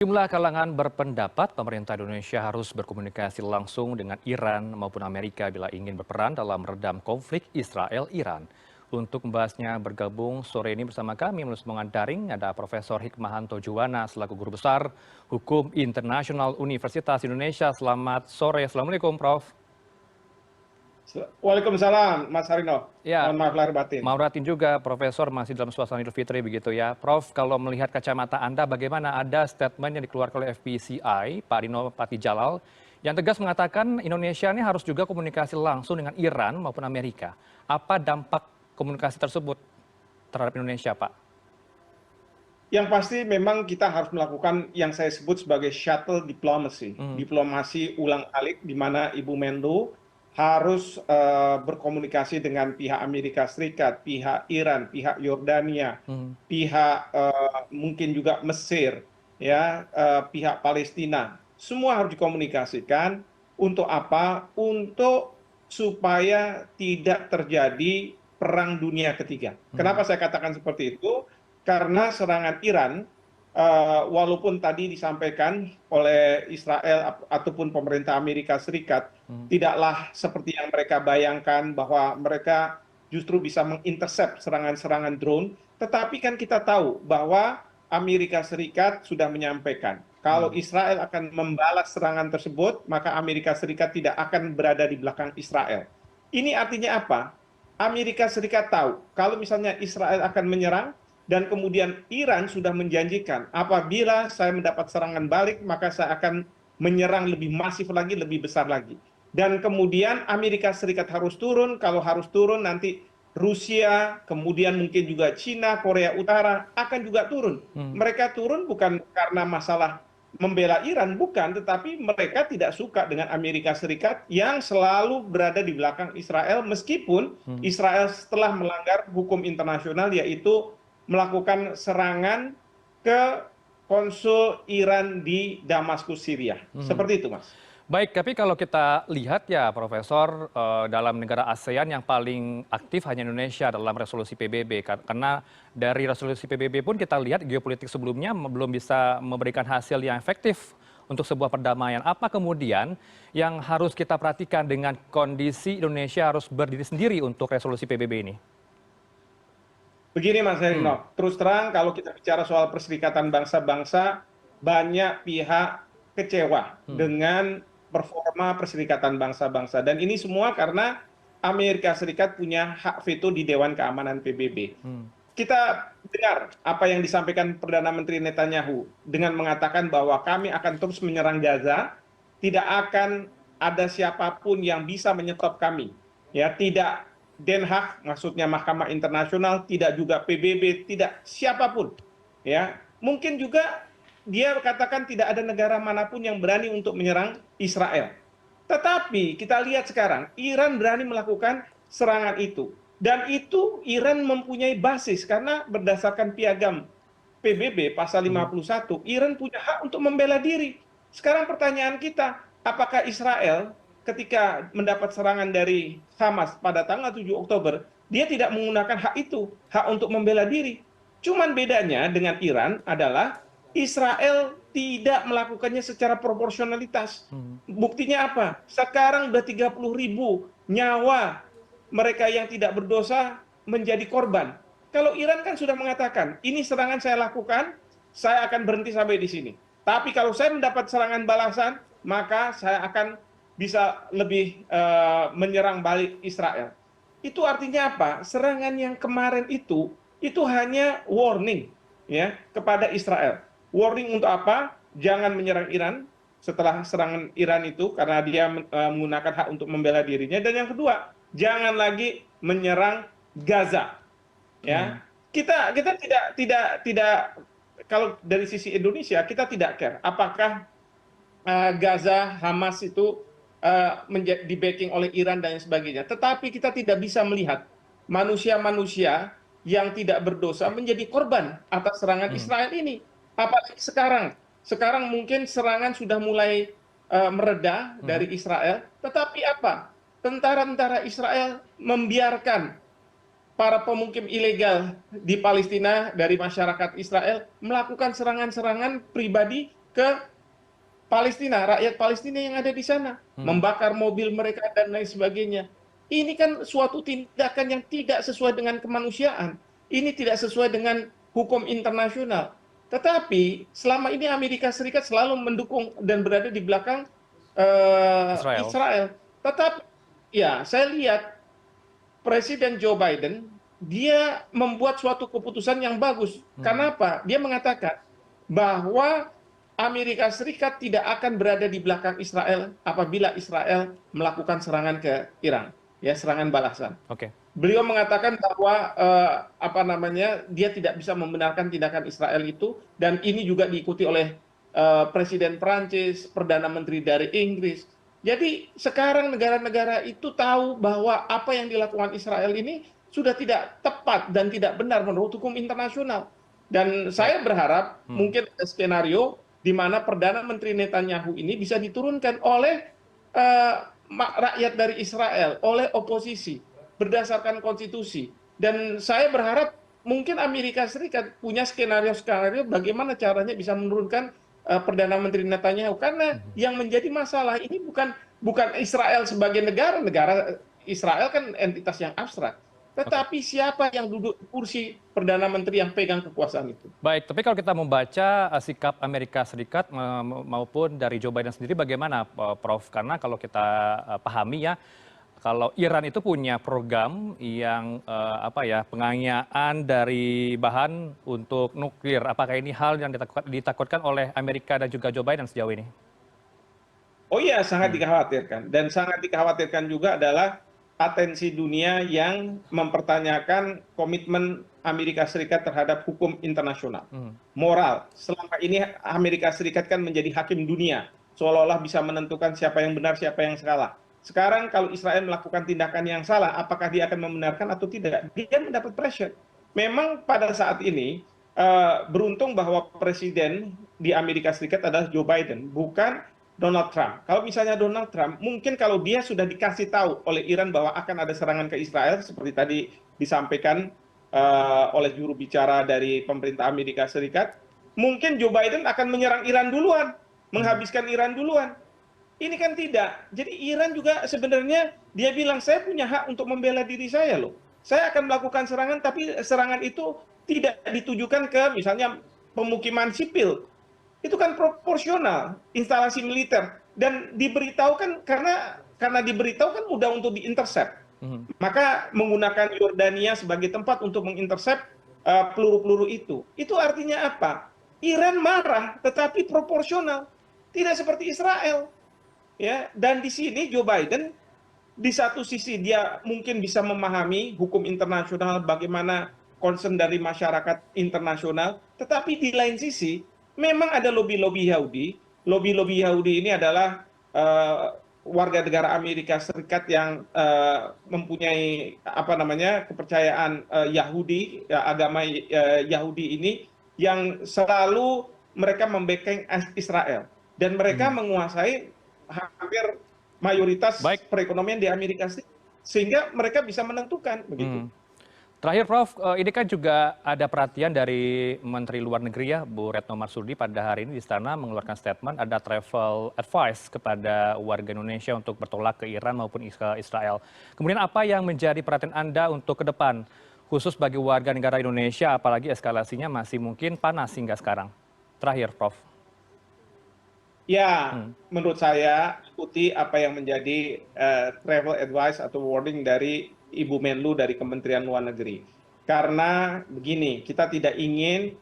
Sejumlah kalangan berpendapat pemerintah Indonesia harus berkomunikasi langsung dengan Iran maupun Amerika bila ingin berperan dalam meredam konflik Israel-Iran. Untuk membahasnya bergabung sore ini bersama kami melalui sambungan daring ada Profesor Hikmahanto Juwana selaku Guru Besar Hukum Internasional Universitas Indonesia. Selamat sore. Assalamualaikum, Prof. Waalaikumsalam, Mas Harino. Ya, Mohon maaf lahir batin. Mauratin juga, Profesor masih dalam suasana Idul Fitri begitu ya. Prof, kalau melihat kacamata Anda bagaimana ada statement yang dikeluarkan oleh FPCI, Pak Dino Patijalal, yang tegas mengatakan Indonesia ini harus juga komunikasi langsung dengan Iran maupun Amerika. Apa dampak komunikasi tersebut terhadap Indonesia, Pak? Yang pasti memang kita harus melakukan yang saya sebut sebagai shuttle diplomacy. Diplomasi ulang-alik di mana Ibu Menlu harus berkomunikasi dengan pihak Amerika Serikat, pihak Iran, pihak Yordania, pihak mungkin juga Mesir, ya, pihak Palestina. Semua harus dikomunikasikan untuk apa? Untuk supaya tidak terjadi perang dunia ketiga. Kenapa saya katakan seperti itu? Karena serangan Iran, walaupun tadi disampaikan oleh Israel ataupun pemerintah Amerika Serikat, tidaklah seperti yang mereka bayangkan bahwa mereka justru bisa mengintercept serangan-serangan drone, tetapi kan kita tahu bahwa Amerika Serikat sudah menyampaikan, kalau Israel akan membalas serangan tersebut, maka Amerika Serikat tidak akan berada di belakang Israel. Ini artinya apa? Amerika Serikat tahu, kalau misalnya Israel akan menyerang, dan kemudian Iran sudah menjanjikan apabila saya mendapat serangan balik maka saya akan menyerang lebih masif lagi, lebih besar lagi. Dan kemudian Amerika Serikat harus turun, kalau harus turun nanti Rusia, kemudian mungkin juga China, Korea Utara akan juga turun. Mereka turun bukan karena masalah membela Iran, bukan, tetapi mereka tidak suka dengan Amerika Serikat yang selalu berada di belakang Israel meskipun Israel setelah melanggar hukum internasional yaitu melakukan serangan ke konsul Iran di Damaskus, Syria. Seperti itu, Mas. Baik, tapi kalau kita lihat ya, Profesor, dalam negara ASEAN yang paling aktif hanya Indonesia dalam resolusi PBB. Karena dari resolusi PBB pun kita lihat geopolitik sebelumnya belum bisa memberikan hasil yang efektif untuk sebuah perdamaian. Apa kemudian yang harus kita perhatikan dengan kondisi Indonesia harus berdiri sendiri untuk resolusi PBB ini? Begini Mas Herino, terus terang kalau kita bicara soal Perserikatan Bangsa-Bangsa, banyak pihak kecewa dengan performa Perserikatan Bangsa-Bangsa. Dan ini semua karena Amerika Serikat punya hak veto di Dewan Keamanan PBB. Kita dengar apa yang disampaikan Perdana Menteri Netanyahu dengan mengatakan bahwa kami akan terus menyerang Gaza, tidak akan ada siapapun yang bisa menyetop kami. Ya, tidak Den Haag, maksudnya Mahkamah Internasional, tidak juga PBB, tidak siapapun. Ya, mungkin juga dia katakan tidak ada negara manapun yang berani untuk menyerang Israel. Tetapi kita lihat sekarang, Iran berani melakukan serangan itu. Dan itu Iran mempunyai basis, karena berdasarkan piagam PBB pasal 51, Iran punya hak untuk membela diri. Sekarang pertanyaan kita, apakah Israel ketika mendapat serangan dari Hamas pada tanggal 7 Oktober, dia tidak menggunakan hak itu, hak untuk membela diri. Cuman bedanya dengan Iran adalah Israel tidak melakukannya secara proporsionalitas. Buktinya apa? Sekarang sudah 30.000 nyawa mereka yang tidak berdosa menjadi korban. Kalau Iran kan sudah mengatakan, ini serangan saya lakukan, saya akan berhenti sampai di sini. Tapi kalau saya mendapat serangan balasan, maka saya akan bisa lebih menyerang balik Israel. Itu artinya apa? Serangan yang kemarin itu hanya warning ya kepada Israel. Warning untuk apa? Jangan menyerang Iran setelah serangan Iran itu karena dia menggunakan hak untuk membela dirinya. Dan yang kedua, jangan lagi menyerang Gaza. Ya, kita tidak kalau dari sisi Indonesia kita tidak care apakah Gaza, Hamas itu di backing oleh Iran dan sebagainya. Tetapi kita tidak bisa melihat manusia-manusia yang tidak berdosa menjadi korban atas serangan Israel ini. Apalagi sekarang. Sekarang mungkin serangan sudah mulai mereda dari Israel. Tetapi apa? Tentara-tentara Israel membiarkan para pemukim ilegal di Palestina dari masyarakat Israel melakukan serangan-serangan pribadi ke Palestina, rakyat Palestina yang ada di sana, membakar mobil mereka dan lain sebagainya. Ini kan suatu tindakan yang tidak sesuai dengan kemanusiaan. Ini tidak sesuai dengan hukum internasional. Tetapi selama ini Amerika Serikat selalu mendukung dan berada di belakang Israel. Israel. Tetapi ya, saya lihat Presiden Joe Biden dia membuat suatu keputusan yang bagus. Karena apa? Dia mengatakan bahwa Amerika Serikat tidak akan berada di belakang Israel apabila Israel melakukan serangan ke Iran, ya, serangan balasan. Oke. Beliau mengatakan bahwa apa namanya, dia tidak bisa membenarkan tindakan Israel itu, dan ini juga diikuti oleh Presiden Prancis, Perdana Menteri dari Inggris. Jadi sekarang negara-negara itu tahu bahwa apa yang dilakukan Israel ini sudah tidak tepat dan tidak benar menurut hukum internasional. Dan saya berharap mungkin ada skenario di mana Perdana Menteri Netanyahu ini bisa diturunkan oleh rakyat dari Israel, oleh oposisi, berdasarkan konstitusi. Dan saya berharap mungkin Amerika Serikat punya skenario-skenario bagaimana caranya bisa menurunkan Perdana Menteri Netanyahu. Karena yang menjadi masalah ini bukan Israel sebagai negara, negara Israel kan entitas yang abstrak. Tetapi siapa yang duduk di kursi Perdana Menteri yang pegang kekuasaan itu? Baik, tapi kalau kita membaca sikap Amerika Serikat maupun dari Joe Biden sendiri bagaimana, Prof? Karena kalau kita pahami ya, kalau Iran itu punya program yang apa ya, penganyaan dari bahan untuk nuklir. Apakah ini hal yang ditakutkan oleh Amerika dan juga Joe Biden sejauh ini? Oh iya, sangat dikhawatirkan. Dan sangat dikhawatirkan juga adalah atensi dunia yang mempertanyakan komitmen Amerika Serikat terhadap hukum internasional. Moral. Selama ini Amerika Serikat kan menjadi hakim dunia. Seolah-olah bisa menentukan siapa yang benar, siapa yang salah. Sekarang kalau Israel melakukan tindakan yang salah, apakah dia akan membenarkan atau tidak? Dia mendapat pressure. Memang pada saat ini beruntung bahwa presiden di Amerika Serikat adalah Joe Biden, bukan Donald Trump. Kalau misalnya Donald Trump, mungkin kalau dia sudah dikasih tahu oleh Iran bahwa akan ada serangan ke Israel, seperti tadi disampaikan oleh juru bicara dari pemerintah Amerika Serikat, mungkin Joe Biden akan menyerang Iran duluan, menghabiskan Iran duluan. Ini kan tidak. Jadi Iran juga sebenarnya dia bilang, saya punya hak untuk membela diri saya loh. Saya akan melakukan serangan, tapi serangan itu tidak ditujukan ke misalnya pemukiman sipil. Itu kan proporsional, instalasi militer. Dan diberitahukan karena diberitahukan mudah untuk diintercept. Maka menggunakan Yordania sebagai tempat untuk mengintercept peluru-peluru itu. Itu artinya apa? Iran marah, tetapi proporsional. Tidak seperti Israel. Ya, dan di sini Joe Biden di satu sisi dia mungkin bisa memahami hukum internasional, bagaimana concern dari masyarakat internasional, tetapi di lain sisi memang ada lobby-lobby Yahudi. Lobby-lobby Yahudi ini adalah warga negara Amerika Serikat yang mempunyai apa namanya kepercayaan Yahudi, agama Yahudi ini, yang selalu mereka membacking Israel, dan mereka menguasai hampir mayoritas Baik. perekonomian di Amerika Serikat, sehingga mereka bisa menentukan begitu. Terakhir Prof, ini kan juga ada perhatian dari Menteri Luar Negeri ya, Bu Retno Marsudi pada hari ini di istana mengeluarkan statement ada travel advice kepada warga Indonesia untuk bertolak ke Iran maupun ke Israel. Kemudian apa yang menjadi perhatian Anda untuk ke depan, khusus bagi warga negara Indonesia, apalagi eskalasinya masih mungkin panas hingga sekarang? Terakhir Prof. Ya, menurut saya ikuti apa yang menjadi travel advice atau warning dari Ibu Menlu dari Kementerian Luar Negeri. Karena begini, kita tidak ingin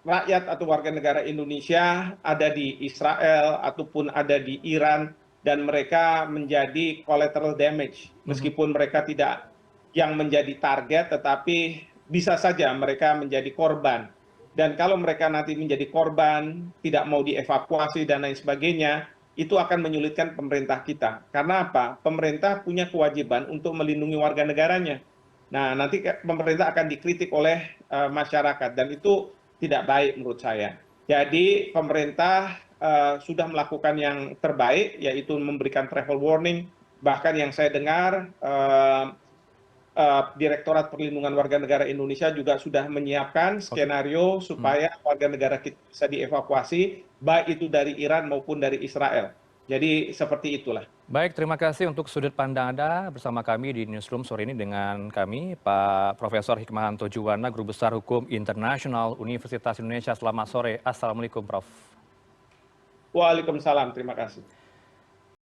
rakyat atau warga negara Indonesia ada di Israel ataupun ada di Iran dan mereka menjadi collateral damage. Meskipun mereka tidak yang menjadi target, tetapi bisa saja mereka menjadi korban. Dan kalau mereka nanti menjadi korban, tidak mau dievakuasi dan lain sebagainya, itu akan menyulitkan pemerintah kita. Karena apa? Pemerintah punya kewajiban untuk melindungi warga negaranya. Nah, nanti pemerintah akan dikritik oleh masyarakat, dan itu tidak baik menurut saya. Jadi pemerintah sudah melakukan yang terbaik, yaitu memberikan travel warning. Bahkan yang saya dengar Direktorat Perlindungan Warga Negara Indonesia juga sudah menyiapkan Oke. skenario supaya warga negara kita bisa dievakuasi, baik itu dari Iran maupun dari Israel. Jadi seperti itulah. Baik, terima kasih untuk sudut pandang Anda bersama kami di Newsroom sore ini dengan kami, Pak Profesor Hikmahanto Juwana, Guru Besar Hukum Internasional Universitas Indonesia. Selamat sore. Assalamualaikum, Prof. Waalaikumsalam, terima kasih.